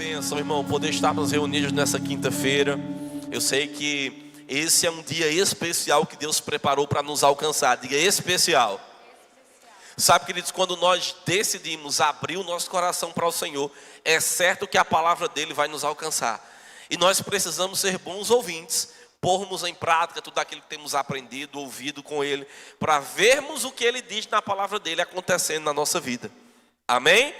bênção, irmão, poder estarmos reunidos nessa quinta-feira. Eu sei que esse é um dia especial que Deus preparou para nos alcançar. Diga especial. Sabe, queridos, quando nós decidimos abrir o nosso coração para o Senhor, é certo que a palavra dele vai nos alcançar. E nós precisamos ser bons ouvintes, pormos em prática tudo aquilo que temos aprendido, ouvido com ele, para vermos o que ele diz na palavra dele acontecendo na nossa vida. Amém?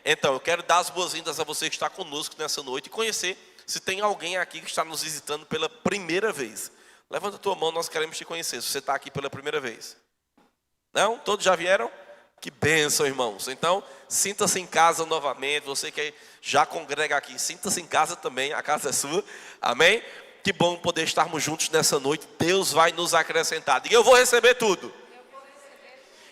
Então, eu quero dar as boas-vindas a você que está conosco nessa noite e conhecer se tem alguém aqui que está nos visitando pela primeira vez. Levanta a tua mão, nós queremos te conhecer, se você está aqui pela primeira vez. Não? Todos já vieram? Que bênção, irmãos. Então, sinta-se em casa novamente. Você que já congrega aqui, sinta-se em casa também, a casa é sua. Amém? Que bom poder estarmos juntos nessa noite. Deus vai nos acrescentar. Diga, eu vou receber tudo.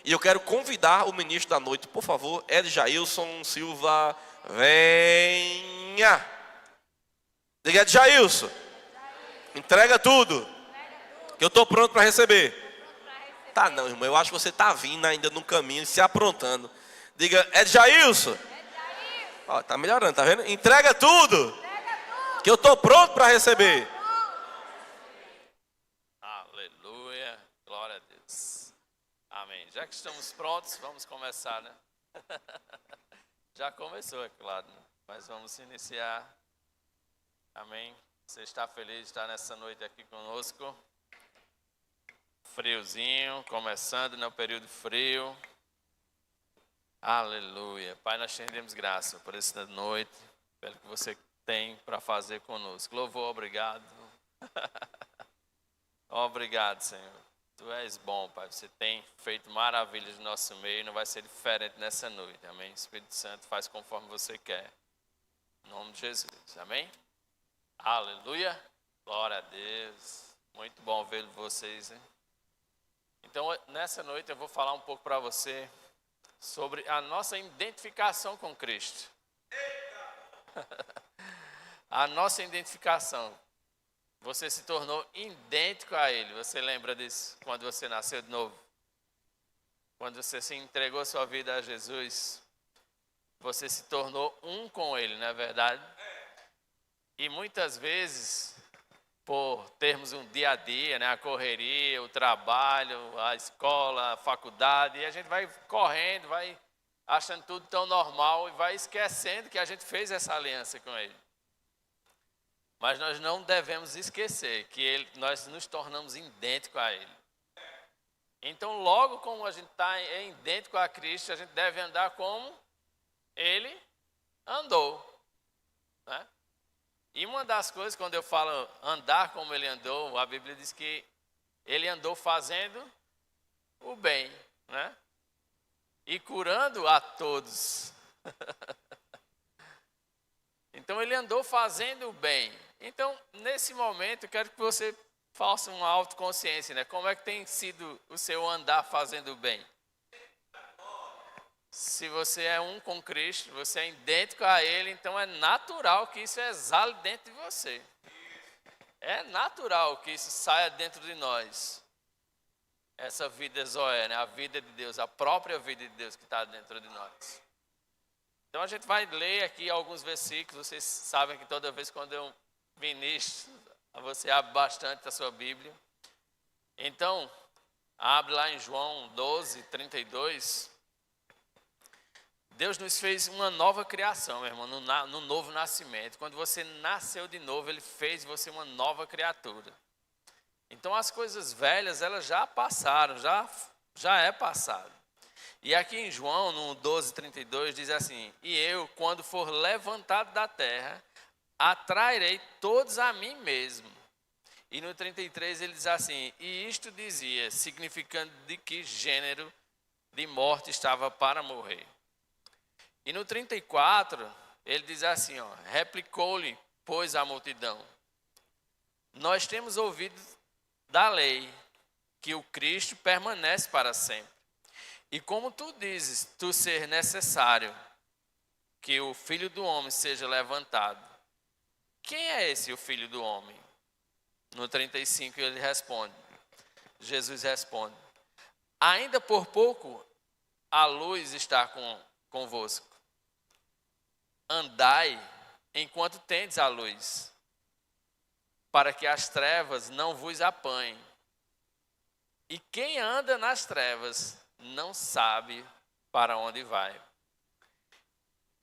E eu quero convidar o ministro da noite, por favor, Edjailson Silva, venha. Diga, Edjailson, entrega tudo, que eu estou pronto para receber. Tá não, irmão, eu acho que você está vindo ainda no caminho, se aprontando. Diga, Edjailson. Ó, tá melhorando, tá vendo? Entrega tudo, que eu estou pronto para receber. Aleluia, glória a Deus. Amém. Já que estamos prontos, vamos começar, né? Já começou, é claro, né? Mas vamos iniciar. Amém. Você está feliz de estar nessa noite aqui conosco? Friozinho, começando no período frio. Aleluia. Pai, nós te rendemos graça por essa noite, pelo que você tem para fazer conosco. Louvor, obrigado. Obrigado, Senhor. Tu és bom, Pai. Você tem feito maravilhas no nosso meio. Não vai ser diferente nessa noite. Amém. Espírito Santo, faz conforme você quer. Em nome de Jesus. Amém. Aleluia. Glória a Deus. Muito bom ver vocês, hein? Então, nessa noite eu vou falar um pouco para você sobre a nossa identificação com Cristo. A nossa identificação. Você se tornou idêntico a Ele. Você lembra disso quando você nasceu de novo? Quando você se entregou sua vida a Jesus, você se tornou um com Ele, não é verdade? E muitas vezes, por termos um dia a dia, né, a correria, o trabalho, a escola, a faculdade, e a gente vai correndo, vai achando tudo tão normal e vai esquecendo que a gente fez essa aliança com Ele. Mas nós não devemos esquecer que nós nos tornamos idênticos a Ele. Então, logo como a gente está idêntico a Cristo, a gente deve andar como Ele andou, né? E uma das coisas, quando eu falo andar como Ele andou, a Bíblia diz que Ele andou fazendo o bem, né? E curando a todos. Então, Ele andou fazendo o bem. Então, nesse momento, eu quero que você faça uma autoconsciência, né? Como é que tem sido o seu andar fazendo o bem? Se você é um com Cristo, você é idêntico a Ele, então é natural que isso exale dentro de você. É natural que isso saia dentro de nós. Essa vida Zoé, né? A vida de Deus, a própria vida de Deus que está dentro de nós. Então a gente vai ler aqui alguns versículos. Vocês sabem que toda vez quando eu ministro, você abre bastante a sua Bíblia. Então, abre lá em João 12, 32. Deus nos fez uma nova criação, meu irmão, no novo nascimento. Quando você nasceu de novo, Ele fez você uma nova criatura. Então as coisas velhas, elas já passaram, já é passado. E aqui em João, no 12, 32, diz assim: e eu, quando for levantado da terra, atrairei todos a mim mesmo. E no 33 ele diz assim: e isto dizia, significando de que gênero de morte estava para morrer. E no 34 ele diz assim, ó, replicou-lhe, pois, a multidão: nós temos ouvido da lei que o Cristo permanece para sempre. E como tu dizes, tu ser necessário que o Filho do Homem seja levantado. Quem é esse, o Filho do Homem? No 35 ele responde, Jesus responde: ainda por pouco a luz está convosco. Andai enquanto tendes a luz, para que as trevas não vos apanhem. E quem anda nas trevas não sabe para onde vai.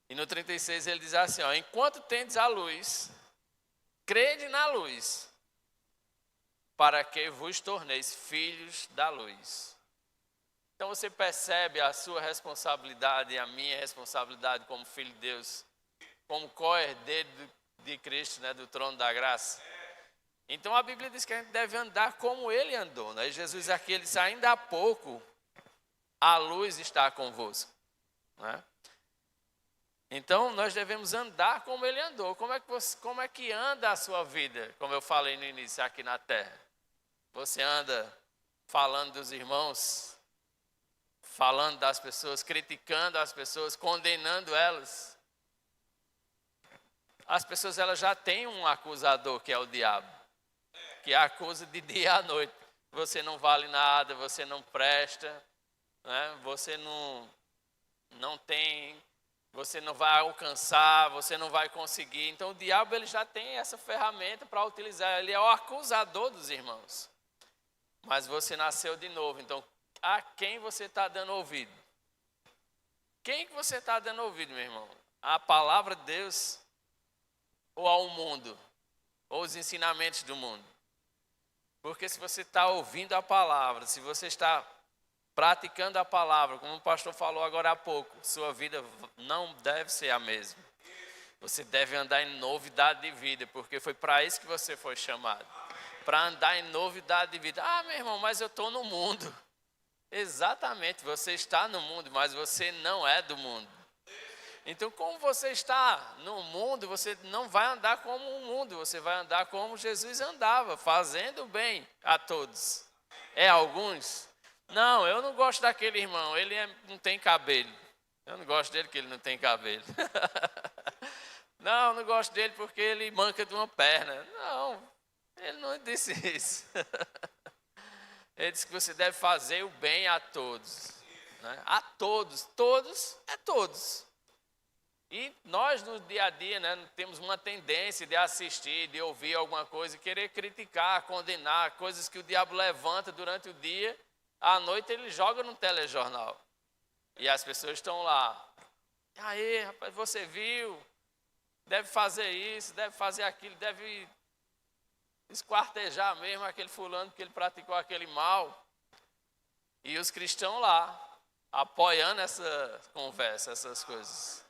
E no 36 ele diz assim, ó, enquanto tendes a luz, crede na luz, para que vos torneis filhos da luz. Então você percebe a sua responsabilidade e a minha responsabilidade como filho de Deus, como co-herdeiro de Cristo, né, do trono da graça. Então a Bíblia diz que a gente deve andar como ele andou, né? E Jesus aqui ele diz, ainda há pouco a luz está convosco, né? Então nós devemos andar como ele andou. Como é que anda a sua vida? Como eu falei no início aqui na terra. Você anda falando dos irmãos, falando das pessoas, criticando as pessoas, condenando elas. As pessoas elas já têm um acusador que é o diabo, que acusa de dia e à noite. Você não vale nada, você não presta, né? Você não tem, você não vai alcançar, você não vai conseguir. Então o diabo ele já tem essa ferramenta para utilizar. Ele é o acusador dos irmãos. Mas você nasceu de novo, então a quem você está dando ouvido? Quem que você está dando ouvido, meu irmão? A palavra de Deus ou ao mundo? Ou os ensinamentos do mundo? Porque se você está ouvindo a palavra, se você está praticando a palavra, como o pastor falou agora há pouco, sua vida não deve ser a mesma. Você deve andar em novidade de vida, porque foi para isso que você foi chamado. Para andar em novidade de vida. Ah, meu irmão, mas eu estou no mundo. Exatamente, você está no mundo, mas você não é do mundo. Então, como você está no mundo, você não vai andar como o mundo, você vai andar como Jesus andava, fazendo bem a todos. É alguns? Não, eu não gosto daquele irmão, ele não tem cabelo. Eu não gosto dele porque ele não tem cabelo. Não, eu não gosto dele porque ele manca de uma perna. Não, ele não disse isso. Ele disse que você deve fazer o bem a todos. Né? A todos. Todos é todos. E nós no dia a dia, né, temos uma tendência de assistir, de ouvir alguma coisa, querer criticar, condenar, coisas que o diabo levanta durante o dia. À noite ele joga no telejornal. E as pessoas estão lá. Aí, rapaz, você viu? Deve fazer isso, deve fazer aquilo, deve esquartejar mesmo aquele fulano que ele praticou aquele mal. E os cristãos lá, apoiando essa conversa, essas coisas.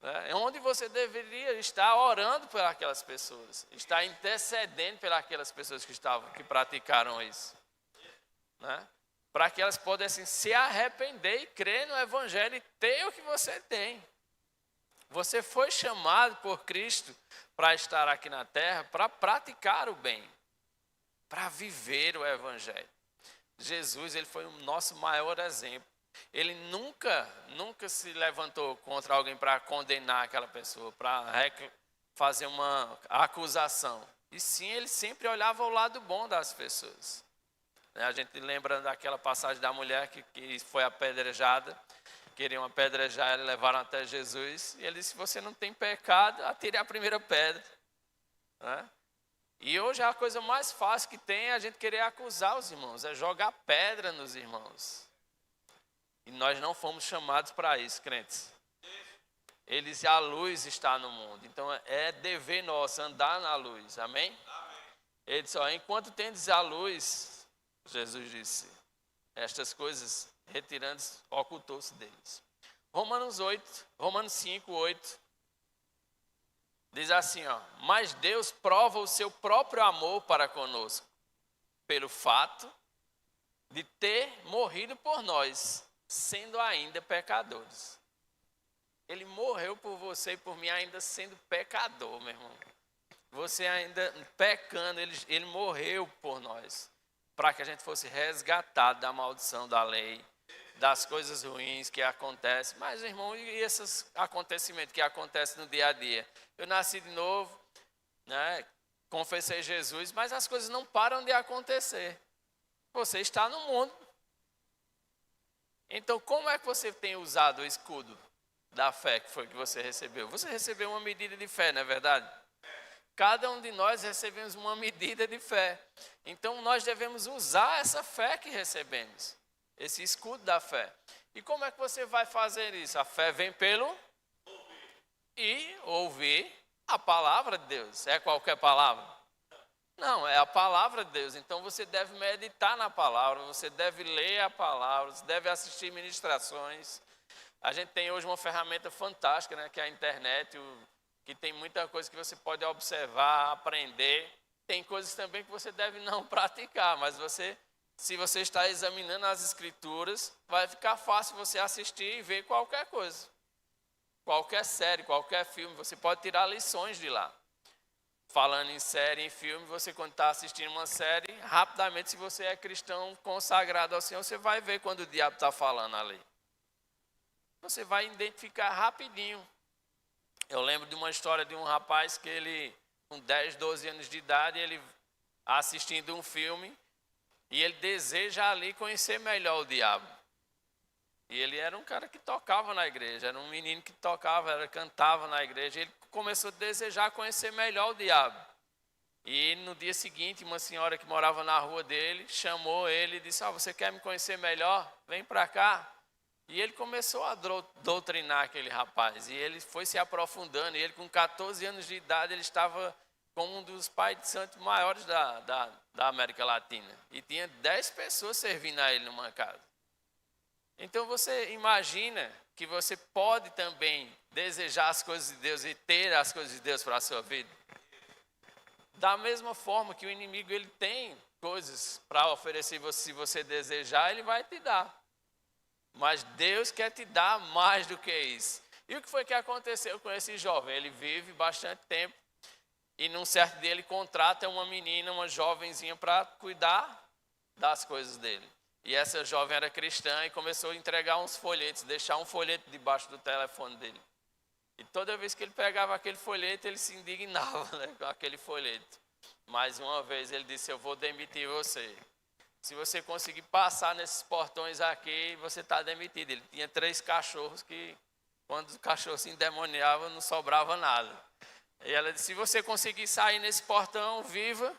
É onde você deveria estar orando por aquelas pessoas, estar intercedendo pelas pessoas que praticaram isso. Né? Para que elas pudessem se arrepender e crer no Evangelho e ter o que você tem. Você foi chamado por Cristo para estar aqui na terra, para praticar o bem, para viver o Evangelho. Jesus, ele foi o nosso maior exemplo. Ele nunca se levantou contra alguém para condenar aquela pessoa, para fazer uma acusação. E sim, ele sempre olhava o lado bom das pessoas. A gente lembra daquela passagem da mulher que foi apedrejada. Queriam apedrejar, levaram até Jesus. E ele disse, se você não tem pecado, atire a primeira pedra. Né? E hoje a coisa mais fácil que tem é a gente querer acusar os irmãos, é jogar pedra nos irmãos. E nós não fomos chamados para isso, crentes. Eles, a luz está no mundo. Então é dever nosso andar na luz. Amém? Ele disse, ó, enquanto tendes a luz, Jesus disse, estas coisas retirando-se, ocultou-se deles. Romanos 5, 8. Diz assim, ó, mas Deus prova o seu próprio amor para conosco, pelo fato de ter morrido por nós, sendo ainda pecadores. Ele morreu por você e por mim ainda sendo pecador, meu irmão. Você ainda pecando, ele morreu por nós, para que a gente fosse resgatado da maldição da lei, das coisas ruins que acontecem. Mas, irmão, e esses acontecimentos que acontecem no dia a dia? Eu nasci de novo, né? Confessei Jesus, mas as coisas não param de acontecer. Você está no mundo. Então, como é que você tem usado o escudo da fé que foi que você recebeu? Você recebeu uma medida de fé, não é verdade? Cada um de nós recebemos uma medida de fé. Então nós devemos usar essa fé que recebemos, esse escudo da fé. E como é que você vai fazer isso? A fé vem pelo e ouvir a palavra de Deus. É qualquer palavra? Não, é a palavra de Deus. Então você deve meditar na palavra, você deve ler a palavra, você deve assistir ministrações. A gente tem hoje uma ferramenta fantástica, né, que é a internet, que tem muita coisa que você pode observar, aprender. Tem coisas também que você deve não praticar, mas se você está examinando as escrituras, vai ficar fácil você assistir e ver qualquer coisa. Qualquer série, qualquer filme, você pode tirar lições de lá. Falando em série, em filme, você quando está assistindo uma série, rapidamente, se você é cristão consagrado ao Senhor, você vai ver quando o diabo está falando ali. Você vai identificar rapidinho. Eu lembro de uma história de um rapaz que ele, com 10, 12 anos de idade, ele assistindo um filme, e ele deseja ali conhecer melhor o diabo. E ele era um cara que tocava na igreja, era um menino que tocava, cantava na igreja. Ele começou a desejar conhecer melhor o diabo. E no dia seguinte, uma senhora que morava na rua dele, chamou ele e disse, você quer me conhecer melhor? Vem para cá. E ele começou a doutrinar aquele rapaz. E ele foi se aprofundando. E ele, com 14 anos de idade, ele estava como um dos pais de santos maiores da América Latina. E tinha 10 pessoas servindo a ele numa casa. Então você imagina que você pode também desejar as coisas de Deus e ter as coisas de Deus para a sua vida. Da mesma forma que o inimigo ele tem coisas para oferecer, se você desejar, ele vai te dar. Mas Deus quer te dar mais do que isso. E o que foi que aconteceu com esse jovem? Ele vive bastante tempo e num certo dia ele contrata uma menina, uma jovenzinha para cuidar das coisas dele. E essa jovem era cristã e começou a entregar uns folhetos, deixar um folheto debaixo do telefone dele. E toda vez que ele pegava aquele folheto, ele se indignava, né, com aquele folheto. Mais uma vez ele disse, eu vou demitir você. Se você conseguir passar nesses portões aqui, você está demitido. Ele tinha 3 cachorros que, quando os cachorros se endemoniavam, não sobrava nada. E ela disse, se você conseguir sair nesse portão, viva,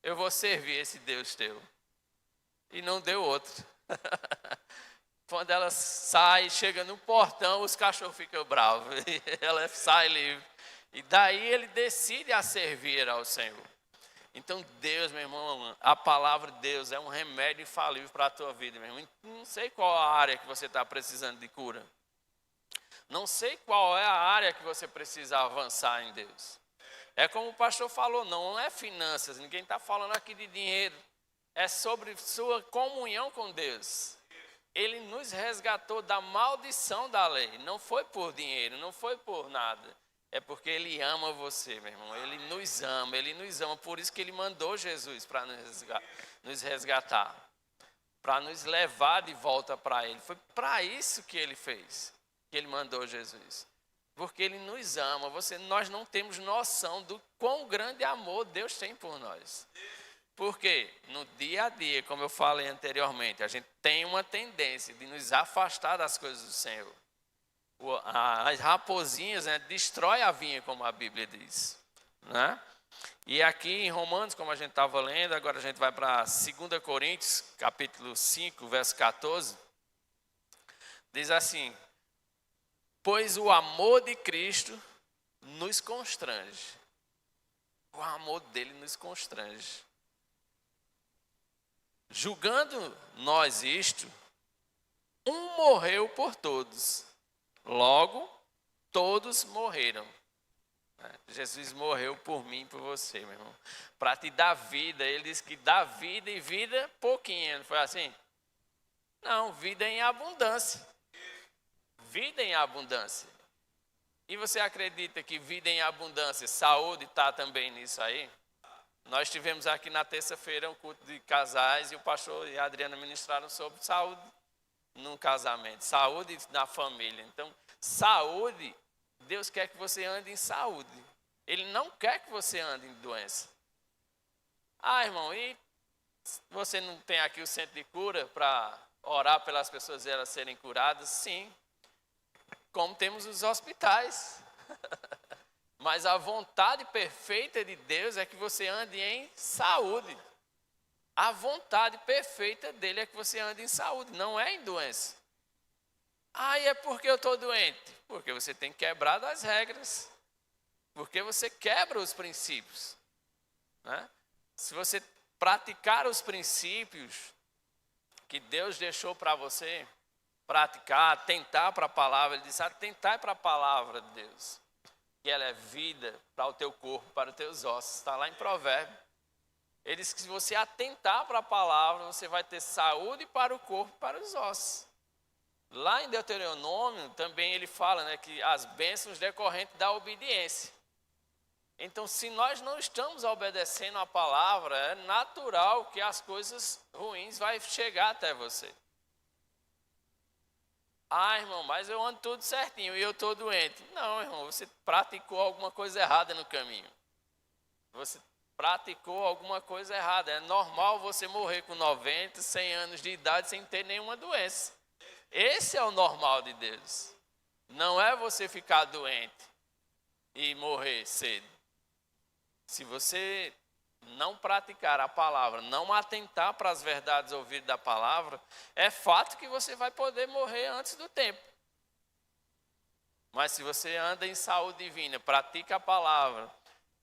eu vou servir esse Deus teu. E não deu outro. Quando ela sai, chega no portão, os cachorros ficam bravos. Ela sai livre. E daí ele decide a servir ao Senhor. Então Deus, meu irmão, a palavra de Deus é um remédio infalível para a tua vida, meu irmão. Não sei qual a área que você está precisando de cura. Não sei qual é a área que você precisa avançar em Deus. É como o pastor falou, não é finanças. Ninguém está falando aqui de dinheiro. É sobre sua comunhão com Deus. Ele nos resgatou da maldição da lei. Não foi por dinheiro, não foi por nada. É porque Ele ama você, meu irmão. Ele nos ama, Ele nos ama. Por isso que Ele mandou Jesus para nos resgatar. Para nos levar de volta para Ele. Foi para isso que Ele fez. Que Ele mandou Jesus. Porque Ele nos ama. Nós não temos noção do quão grande amor Deus tem por nós. Porque no dia a dia, como eu falei anteriormente, a gente tem uma tendência de nos afastar das coisas do Senhor. As raposinhas, né, destrói a vinha, como a Bíblia diz. Né? E aqui em Romanos, como a gente estava lendo, agora a gente vai para 2 Coríntios, capítulo 5, verso 14. Diz assim, pois o amor de Cristo nos constrange. O amor dele nos constrange. Julgando nós isto, um morreu por todos, logo todos morreram. Jesus morreu por mim e por você, meu irmão, para te dar vida. Ele disse que dá vida e vida pouquinha, não foi assim? Não, vida em abundância. Vida em abundância. E você acredita que vida em abundância, saúde está também nisso aí? Nós tivemos aqui na terça-feira um culto de casais e o pastor e a Adriana ministraram sobre saúde num casamento, saúde na família. Então, saúde, Deus quer que você ande em saúde. Ele não quer que você ande em doença. Irmão, e você não tem aqui o centro de cura para orar pelas pessoas e elas serem curadas? Sim. como temos os hospitais. Mas a vontade perfeita de Deus é que você ande em saúde. A vontade perfeita dele é que você ande em saúde, não é em doença. E é porque eu estou doente. Porque você tem quebrado as regras. Porque você quebra os princípios. Né? Se você praticar os princípios que Deus deixou para você praticar, atentar para a palavra, ele disse, atentar para a palavra de Deus. Que ela é vida para o teu corpo, para os teus ossos. Está lá em Provérbios. Ele diz que se você atentar para a palavra, você vai ter saúde para o corpo e para os ossos. Lá em Deuteronômio, também ele fala, né, que as bênçãos decorrentes da obediência. Então, se nós não estamos obedecendo a palavra, é natural que as coisas ruins vão chegar até você. Irmão, mas eu ando tudo certinho e eu estou doente. Não, irmão, você praticou alguma coisa errada no caminho. Você praticou alguma coisa errada. É normal você morrer com 90, 100 anos de idade sem ter nenhuma doença. Esse é o normal de Deus. Não é você ficar doente e morrer cedo. Se você não praticar a palavra, não atentar para as verdades ouvidas da palavra, é fato que você vai poder morrer antes do tempo. Mas se você anda em saúde divina, pratica a palavra,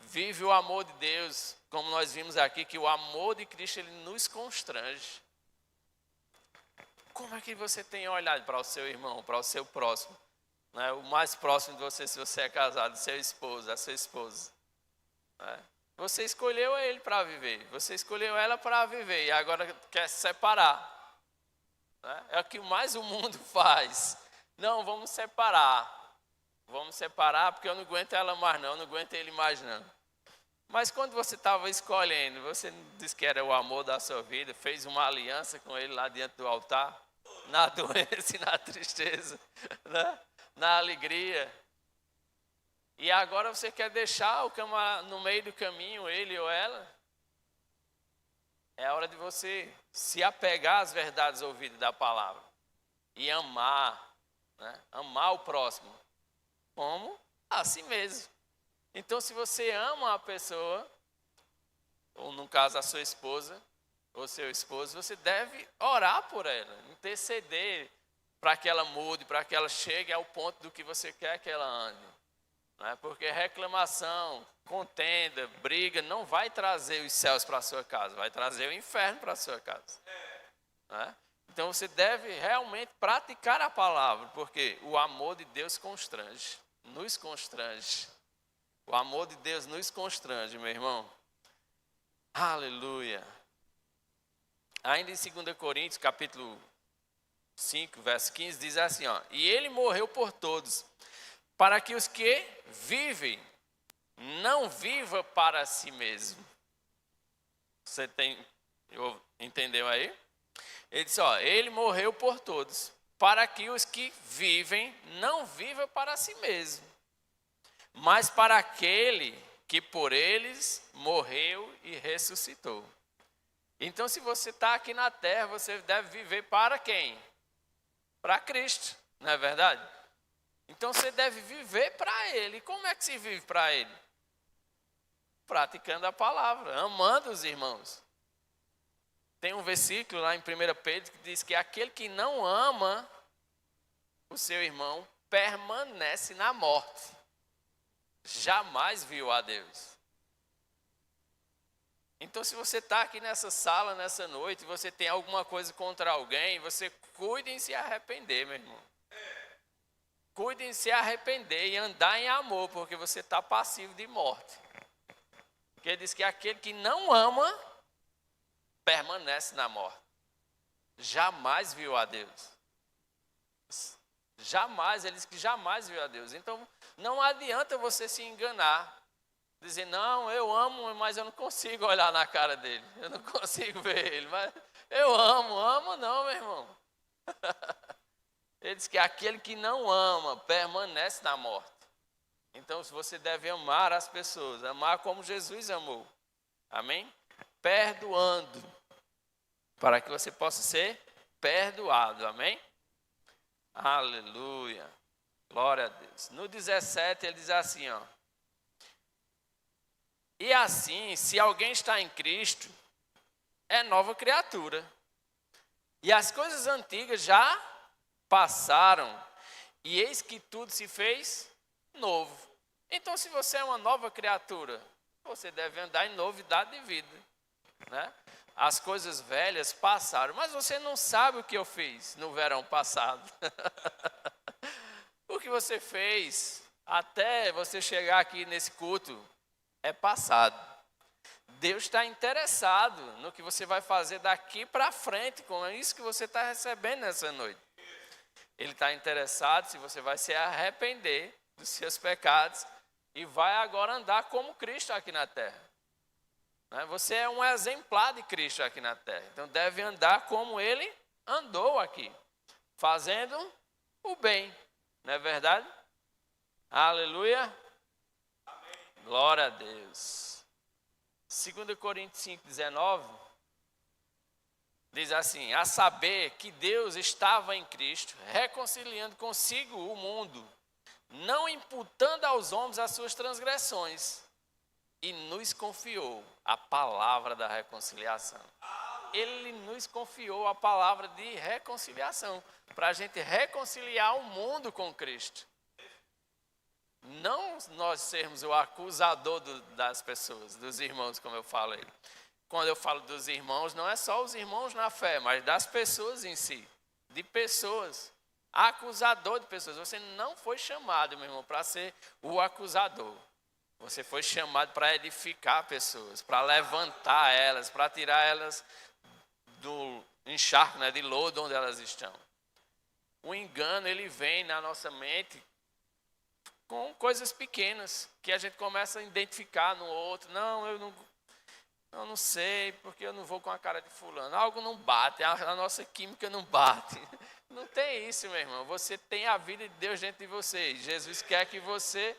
vive o amor de Deus, como nós vimos aqui, que o amor de Cristo ele nos constrange. Como é que você tem olhado para o seu irmão, para o seu próximo? Né? O mais próximo de você, se você é casado, seu esposo, a sua esposa. Né? Você escolheu ele para viver, você escolheu ela para viver e agora quer se separar. Né? É o que mais o mundo faz. Não, vamos separar. Vamos separar porque eu não aguento ela mais não, não aguento ele mais não. Mas quando você estava escolhendo, você disse que era o amor da sua vida, fez uma aliança com ele lá diante do altar, na doença e na tristeza, né? Na alegria. E agora você quer deixar o camarada no meio do caminho, ele ou ela? É hora de você se apegar às verdades ouvidas da palavra. E amar, né? Amar o próximo. Como? A si mesmo. Então se você ama a pessoa, ou no caso a sua esposa, ou seu esposo, você deve orar por ela, interceder para que ela mude, para que ela chegue ao ponto do que você quer que ela ande. Porque reclamação, contenda, briga, não vai trazer os céus para a sua casa, vai trazer o inferno para a sua casa. Então você deve realmente praticar a palavra, porque o amor de Deus constrange, nos constrange. O amor de Deus nos constrange, meu irmão. Aleluia. Ainda em 2 Coríntios, capítulo 5, verso 15, diz assim, ó, e ele morreu por todos, para que os que vivem não vivam para si mesmo. Você entendeu aí? Ele disse, ó, ele morreu por todos, para que os que vivem não vivam para si mesmo, mas para aquele que por eles morreu e ressuscitou. Então, se você está aqui na terra, você deve viver para quem? Para Cristo, não é verdade? Então você deve viver para Ele. E como é que se vive para Ele? Praticando a palavra, amando os irmãos. Tem um versículo lá em 1 Pedro que diz que aquele que não ama o seu irmão permanece na morte. Jamais viu a Deus. Então se você está aqui nessa sala, nessa noite, você tem alguma coisa contra alguém, você cuide em se arrepender, meu irmão. Cuide em se arrepender e andar em amor, porque você está passivo de morte. Porque ele diz que aquele que não ama, permanece na morte. Jamais viu a Deus. Jamais, ele diz que jamais viu a Deus. Então, não adianta você se enganar. Dizer, não, eu amo, mas eu não consigo olhar na cara dele. Eu não consigo ver ele, mas eu amo não, meu irmão. Ele diz que aquele que não ama permanece na morte. Então você deve amar as pessoas, amar como Jesus amou. Amém? Perdoando, para que você possa ser perdoado. Amém? Aleluia. Glória a Deus. No 17 ele diz assim, ó. E assim, se alguém está em Cristo, é nova criatura. E as coisas antigas já passaram, e eis que tudo se fez novo. Então, se você é uma nova criatura, você deve andar em novidade de vida, né? As coisas velhas passaram, mas você não sabe o que eu fiz no verão passado. O que você fez até você chegar aqui nesse culto é passado. Deus está interessado no que você vai fazer daqui para frente, com isso que você está recebendo nessa noite. Ele está interessado se você vai se arrepender dos seus pecados e vai agora andar como Cristo aqui na terra. Você é um exemplar de Cristo aqui na terra, então deve andar como Ele andou aqui, fazendo o bem, não é verdade? Aleluia. Glória a Deus. 2 Coríntios 5,19 diz assim: a saber que Deus estava em Cristo, reconciliando consigo o mundo, não imputando aos homens as suas transgressões, e nos confiou a palavra da reconciliação. Ele nos confiou a palavra de reconciliação, para a gente reconciliar o mundo com Cristo. Não nós sermos o acusador das pessoas, dos irmãos, como eu falei. Quando eu falo dos irmãos, não é só os irmãos na fé, mas das pessoas em si. De pessoas. Acusador de pessoas. Você não foi chamado, meu irmão, para ser o acusador. Você foi chamado para edificar pessoas, para levantar elas, para tirar elas do encharco, né, de lodo onde elas estão. O engano, ele vem na nossa mente com coisas pequenas, que a gente começa a identificar no outro. Não, eu não sei, porque eu não vou com a cara de fulano. Algo não bate, a nossa química não bate. Não tem isso, meu irmão. Você tem a vida de Deus dentro de você. Jesus quer que você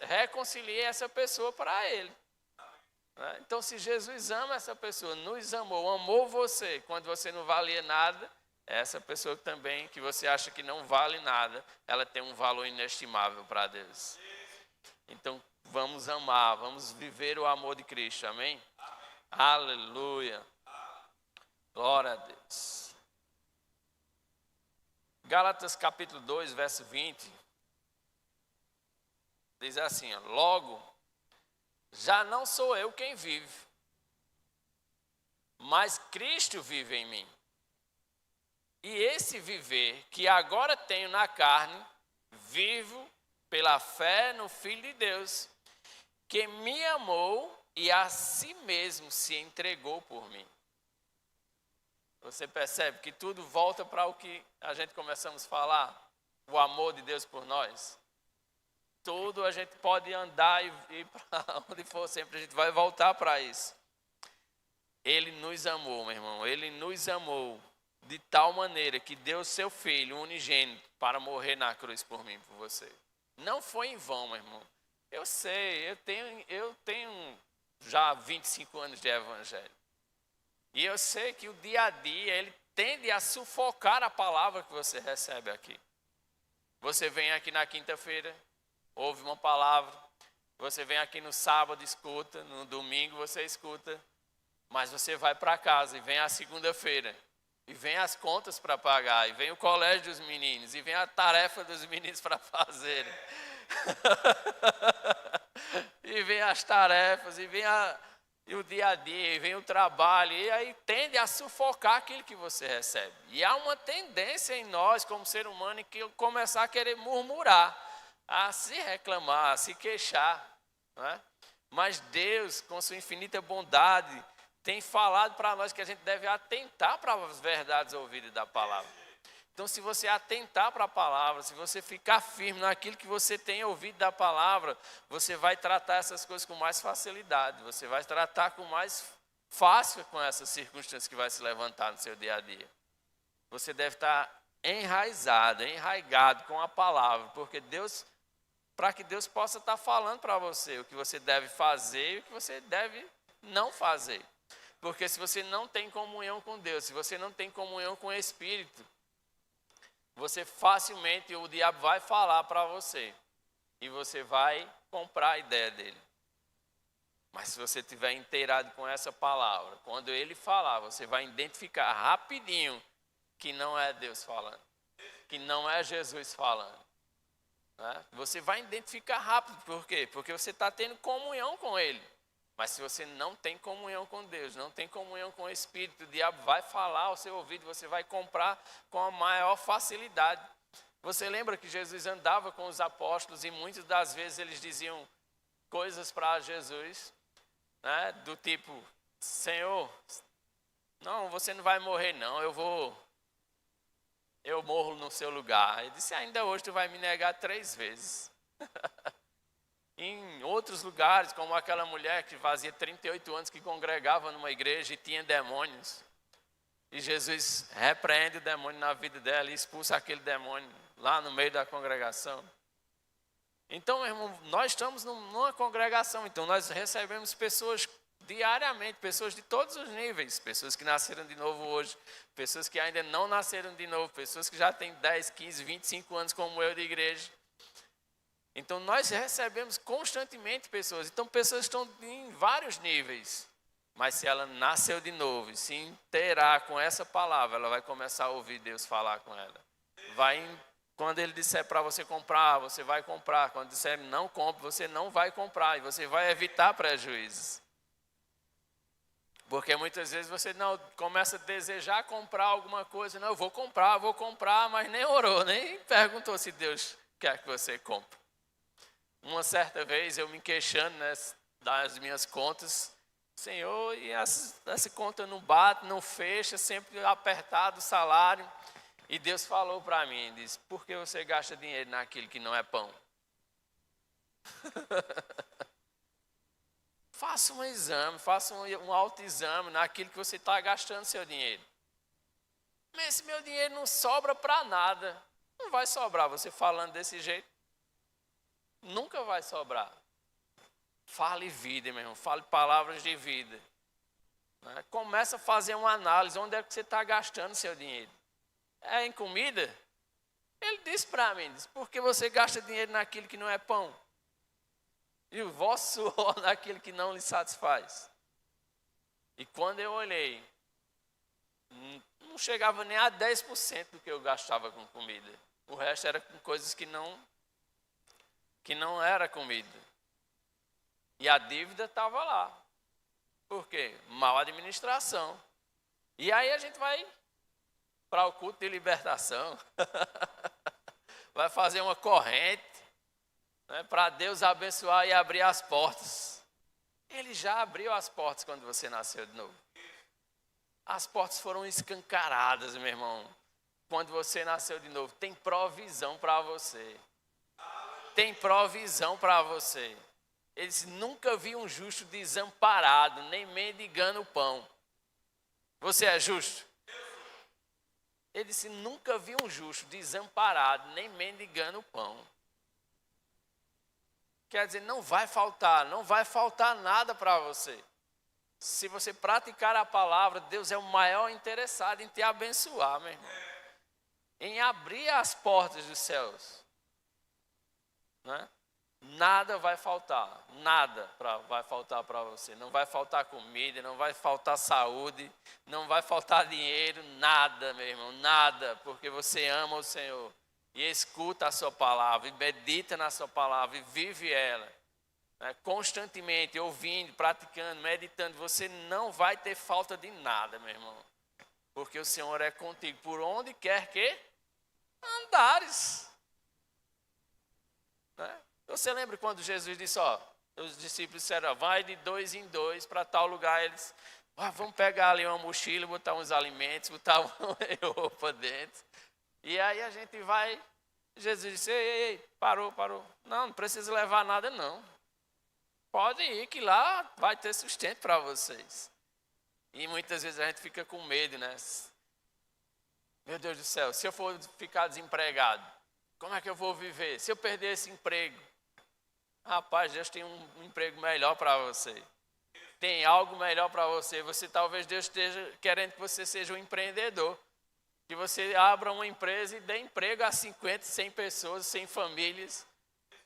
reconcilie essa pessoa para Ele. Então, se Jesus ama essa pessoa, nos amou você, quando você não valia nada, essa pessoa também, que você acha que não vale nada, ela tem um valor inestimável para Deus. Então, vamos amar, vamos viver o amor de Cristo, amém? Aleluia. Glória a Deus. Gálatas capítulo 2, verso 20. Diz assim, ó, logo, já não sou eu quem vive, mas Cristo vive em mim. E esse viver que agora tenho na carne, vivo pela fé no Filho de Deus, que me amou e a si mesmo se entregou por mim. Você percebe que tudo volta para o que a gente começamos a falar, o amor de Deus por nós. Tudo a gente pode andar e ir para onde for, sempre a gente vai voltar para isso. Ele nos amou, meu irmão, Ele nos amou de tal maneira que deu seu Filho unigênito para morrer na cruz por mim, por você. Não foi em vão, meu irmão. Eu sei, eu tenho já 25 anos de evangelho. E eu sei que o dia a dia, ele tende a sufocar a palavra que você recebe aqui. Você vem aqui na quinta-feira, ouve uma palavra. Você vem aqui no sábado, escuta. No domingo você escuta. Mas você vai para casa e vem a segunda-feira. E vem as contas para pagar, e vem o colégio dos meninos, e vem a tarefa dos meninos para fazerem. E vem as tarefas, e vem o dia a dia, e vem o trabalho, e aí tende a sufocar aquilo que você recebe. E há uma tendência em nós, como ser humano, que começar a querer murmurar, a se reclamar, a se queixar. Não é? Mas Deus, com sua infinita bondade, tem falado para nós que a gente deve atentar para as verdades ouvidas da palavra. Então, se você atentar para a palavra, se você ficar firme naquilo que você tem ouvido da palavra, você vai tratar essas coisas com mais facilidade. Você vai tratar com mais fácil com essas circunstâncias que vai se levantar no seu dia a dia. Você deve estar enraigado com a palavra, porque Deus, para que Deus possa estar falando para você o que você deve fazer e o que você deve não fazer. Porque se você não tem comunhão com Deus, se você não tem comunhão com o Espírito, você facilmente, o diabo vai falar para você. E você vai comprar a ideia dele. Mas se você estiver inteirado com essa palavra, quando ele falar, você vai identificar rapidinho que não é Deus falando. Que não é Jesus falando. Né? Você vai identificar rápido. Por quê? Porque você está tendo comunhão com ele. Mas se você não tem comunhão com Deus, não tem comunhão com o Espírito, o diabo vai falar ao seu ouvido, você vai comprar com a maior facilidade. Você lembra que Jesus andava com os apóstolos e muitas das vezes eles diziam coisas para Jesus, né, do tipo, Senhor, não, você não vai morrer não, eu morro no seu lugar. Ele disse, ainda hoje tu vai me negar 3 vezes. Em outros lugares, como aquela mulher que fazia 38 anos que congregava numa igreja e tinha demônios. E Jesus repreende o demônio na vida dela e expulsa aquele demônio lá no meio da congregação. Então, meu irmão, nós estamos numa congregação, então nós recebemos pessoas diariamente, pessoas de todos os níveis, pessoas que nasceram de novo hoje, pessoas que ainda não nasceram de novo, pessoas que já têm 10, 15, 25 anos como eu de igreja. Então, nós recebemos constantemente pessoas. Então, pessoas estão em vários níveis. Mas se ela nasceu de novo e se inteirar com essa palavra, ela vai começar a ouvir Deus falar com ela. Quando ele disser para você comprar, você vai comprar. Quando disser não compre, você não vai comprar. E você vai evitar prejuízos. Porque muitas vezes você não começa a desejar comprar alguma coisa. Não, eu vou comprar, mas nem orou, nem perguntou se Deus quer que você compre. Uma certa vez eu me queixando, né, das minhas contas, Senhor, e essa conta não bate, não fecha, sempre apertado o salário. E Deus falou para mim, disse, por que você gasta dinheiro naquilo que não é pão? Faça um exame, faça um autoexame naquilo que você está gastando seu dinheiro. Mas esse meu dinheiro não sobra para nada. Não vai sobrar você falando desse jeito. Nunca vai sobrar. Fale vida, meu irmão. Fale palavras de vida. Né? Começa a fazer uma análise. Onde é que você está gastando seu dinheiro? É em comida? Ele disse para mim, por que você gasta dinheiro naquilo que não é pão? E o vosso suor naquilo que não lhe satisfaz. E quando eu olhei, não chegava nem a 10% do que eu gastava com comida. O resto era com coisas que não era comida. E a dívida estava lá. Por quê? Mal administração. E aí a gente vai para o culto de libertação. Vai fazer uma corrente, né, para Deus abençoar e abrir as portas. Ele já abriu as portas quando você nasceu de novo. As portas foram escancaradas, meu irmão. Quando você nasceu de novo, tem provisão para você. Tem provisão para você. Ele disse, nunca vi um justo desamparado, nem mendigando o pão. Você é justo? Ele disse, nunca vi um justo desamparado, nem mendigando o pão. Quer dizer, não vai faltar nada para você. Se você praticar a palavra, Deus é o maior interessado em te abençoar, meu irmão. Em abrir as portas dos céus. Né? Nada vai faltar, vai faltar para você. Não vai faltar comida, não vai faltar saúde, não vai faltar dinheiro, nada, meu irmão, nada, porque você ama o Senhor e escuta a sua palavra, e medita na sua palavra e vive ela, né? Constantemente, ouvindo, praticando, meditando, você não vai ter falta de nada, meu irmão, porque o Senhor é contigo por onde quer que andares. Né? Você lembra quando Jesus disse, os discípulos disseram, vai de 2 em 2 para tal lugar, eles, vamos pegar ali uma mochila, botar uns alimentos, botar uma roupa dentro, e aí a gente vai, Jesus disse, ei, parou, não precisa levar nada não, pode ir que lá vai ter sustento para vocês. E muitas vezes a gente fica com medo, né? Meu Deus do céu, se eu for ficar desempregado, como é que eu vou viver? Se eu perder esse emprego? Rapaz, Deus tem um emprego melhor para você. Tem algo melhor para você. Talvez Deus esteja querendo que você seja um empreendedor. Que você abra uma empresa e dê emprego a 50, 100 pessoas, 100 famílias.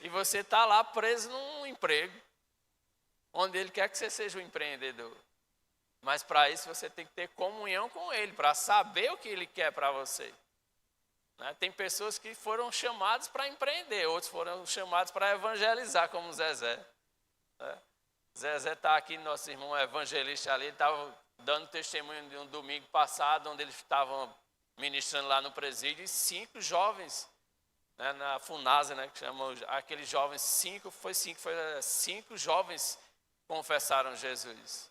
E você está lá preso num emprego, onde Ele quer que você seja um empreendedor. Mas para isso você tem que ter comunhão com Ele, para saber o que Ele quer para você. Né? Tem pessoas que foram chamadas para empreender, outros foram chamados para evangelizar, como Zezé. Né? Zezé está aqui, nosso irmão evangelista ali, ele estava dando testemunho de um domingo passado, onde eles estavam ministrando lá no presídio, e 5 jovens, né, na Funasa, né, que chamam aqueles jovens, 5 jovens confessaram Jesus.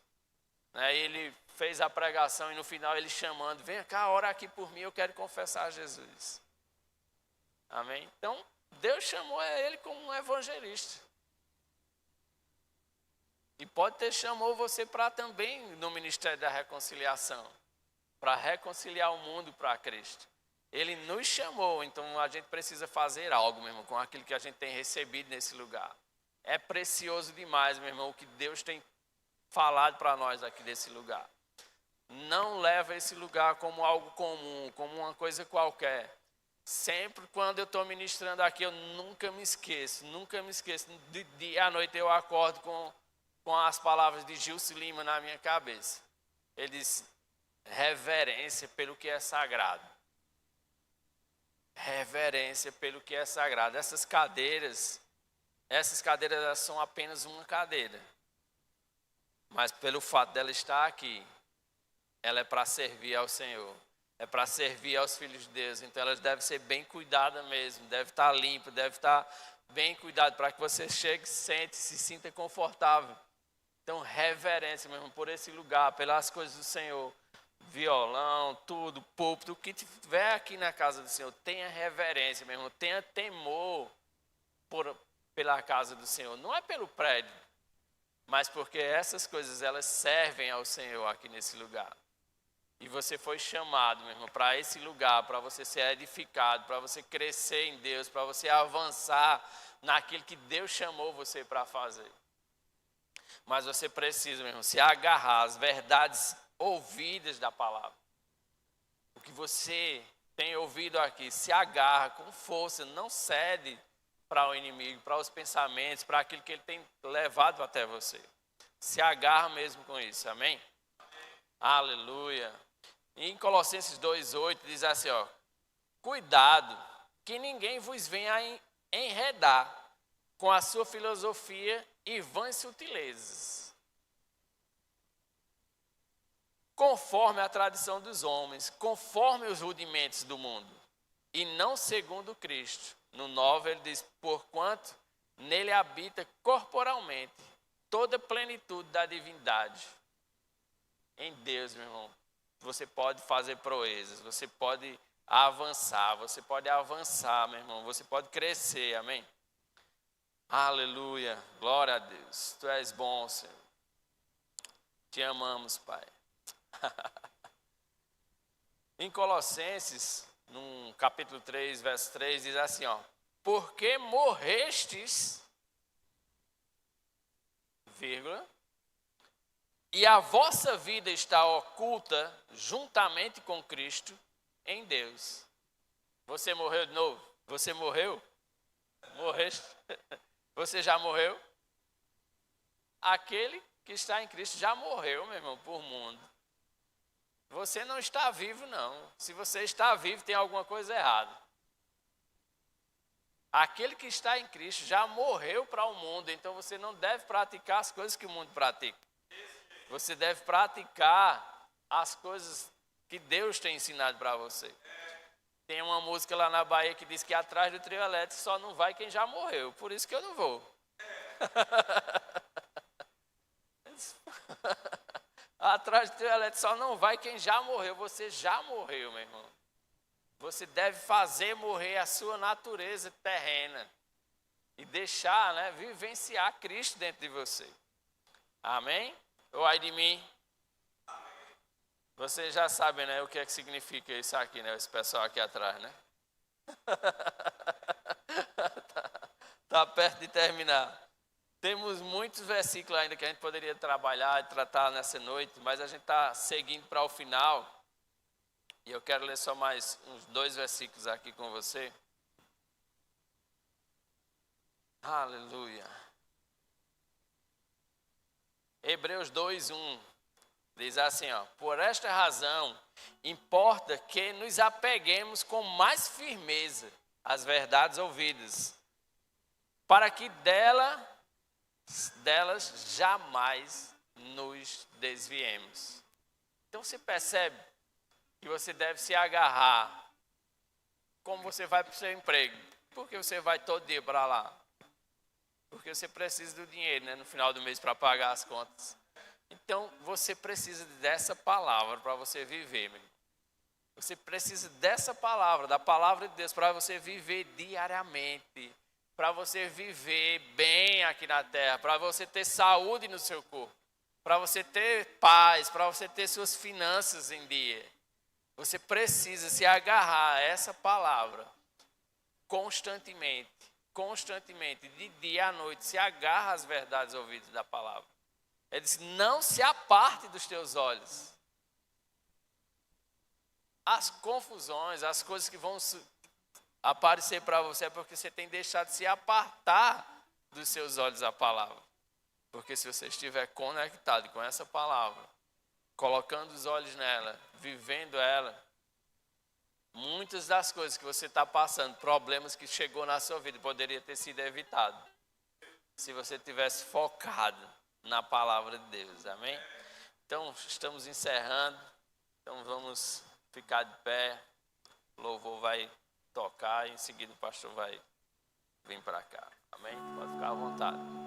Né, e ele fez a pregação e no final ele chamando, vem cá, ora aqui por mim, eu quero confessar Jesus. Amém? Então, Deus chamou ele como um evangelista. E pode ter chamou você para também no Ministério da Reconciliação, para reconciliar o mundo para Cristo. Ele nos chamou, então a gente precisa fazer algo, meu irmão, com aquilo que a gente tem recebido nesse lugar. É precioso demais, meu irmão, o que Deus tem falado para nós aqui desse lugar. Não leva esse lugar como algo comum, como uma coisa qualquer. Sempre quando eu estou ministrando aqui, eu nunca me esqueço. De dia à noite eu acordo com as palavras de Gilson Lima na minha cabeça. Ele diz, reverência pelo que é sagrado. Reverência pelo que é sagrado. Essas cadeiras elas são apenas uma cadeira. Mas pelo fato dela estar aqui, ela é para servir ao Senhor. É para servir aos filhos de Deus. Então elas devem ser bem cuidadas mesmo. Deve estar limpa, deve estar bem cuidado para que você chegue, se sinta confortável. Então reverência, meu irmão, por esse lugar, pelas coisas do Senhor. Violão, tudo, púlpito, o que tiver aqui na casa do Senhor, tenha reverência, meu irmão, tenha temor pela casa do Senhor. Não é pelo prédio, mas porque essas coisas, elas servem ao Senhor aqui nesse lugar. E você foi chamado, meu irmão, para esse lugar, para você ser edificado, para você crescer em Deus, para você avançar naquilo que Deus chamou você para fazer. Mas você precisa, meu irmão, se agarrar às verdades ouvidas da palavra. O que você tem ouvido aqui, se agarra com força, não cede para o inimigo, para os pensamentos, para aquilo que ele tem levado até você. Se agarra mesmo com isso, amém? Aleluia. E em Colossenses 2,8 diz assim, ó, cuidado, que ninguém vos venha enredar com a sua filosofia e vãs sutilezas, conforme a tradição dos homens, conforme os rudimentos do mundo, e não segundo Cristo. No 9 ele diz, porquanto nele habita corporalmente toda a plenitude da divindade. Em Deus, meu irmão, você pode fazer proezas, você pode avançar, meu irmão, você pode crescer, amém? Aleluia, glória a Deus, Tu és bom, Senhor. Te amamos, Pai. Em Colossenses, no capítulo 3, verso 3, diz assim, ó, porque morrestes, vírgula, e a vossa vida está oculta juntamente com Cristo em Deus. Você morreu de novo? Você morreu? Morreste? Você já morreu? Aquele que está em Cristo já morreu, meu irmão, por mundo. Você não está vivo, não. Se você está vivo, tem alguma coisa errada. Aquele que está em Cristo já morreu para o mundo, então você não deve praticar as coisas que o mundo pratica. Você deve praticar as coisas que Deus tem ensinado para você. Tem uma música lá na Bahia que diz que atrás do trio elétrico só não vai quem já morreu. Por isso que eu não vou. Atrás do trio elétrico só não vai quem já morreu. Você já morreu, meu irmão. Você deve fazer morrer a sua natureza terrena. E deixar, né, vivenciar Cristo dentro de você. Amém? Ou ai de mim? Você já sabe, né, o que é que significa isso aqui, né? Esse pessoal aqui atrás, né? Tá perto de terminar. Temos muitos versículos ainda que a gente poderia trabalhar e tratar nessa noite, mas a gente está seguindo para o final. E eu quero ler só mais uns 2 versículos aqui com você. Aleluia. Hebreus 2:1 diz assim, ó: por esta razão, importa que nos apeguemos com mais firmeza às verdades ouvidas, para que delas jamais nos desviemos. Então você percebe que você deve se agarrar. Como você vai para o seu emprego? Porque você vai todo dia para lá. Porque você precisa do dinheiro, né, no final do mês para pagar as contas. Então você precisa dessa palavra para você viver, meu. Você precisa dessa palavra, da palavra de Deus, para você viver diariamente, para você viver bem aqui na terra, para você ter saúde no seu corpo, para você ter paz, para você ter suas finanças em dia. Você precisa se agarrar a essa palavra constantemente, de dia à noite. Se agarra às verdades ouvidas da palavra. Ele diz: não se aparte dos teus olhos. As confusões, as coisas que vão aparecer para você é porque você tem deixado de se apartar dos seus olhos a palavra. Porque se você estiver conectado com essa palavra, colocando os olhos nela, vivendo ela, muitas das coisas que você está passando, problemas que chegou na sua vida, poderia ter sido evitado se você tivesse focado na palavra de Deus, amém? Então, estamos encerrando, então vamos ficar de pé, o louvor vai tocar e em seguida o pastor vai vir para cá, amém? Pode ficar à vontade.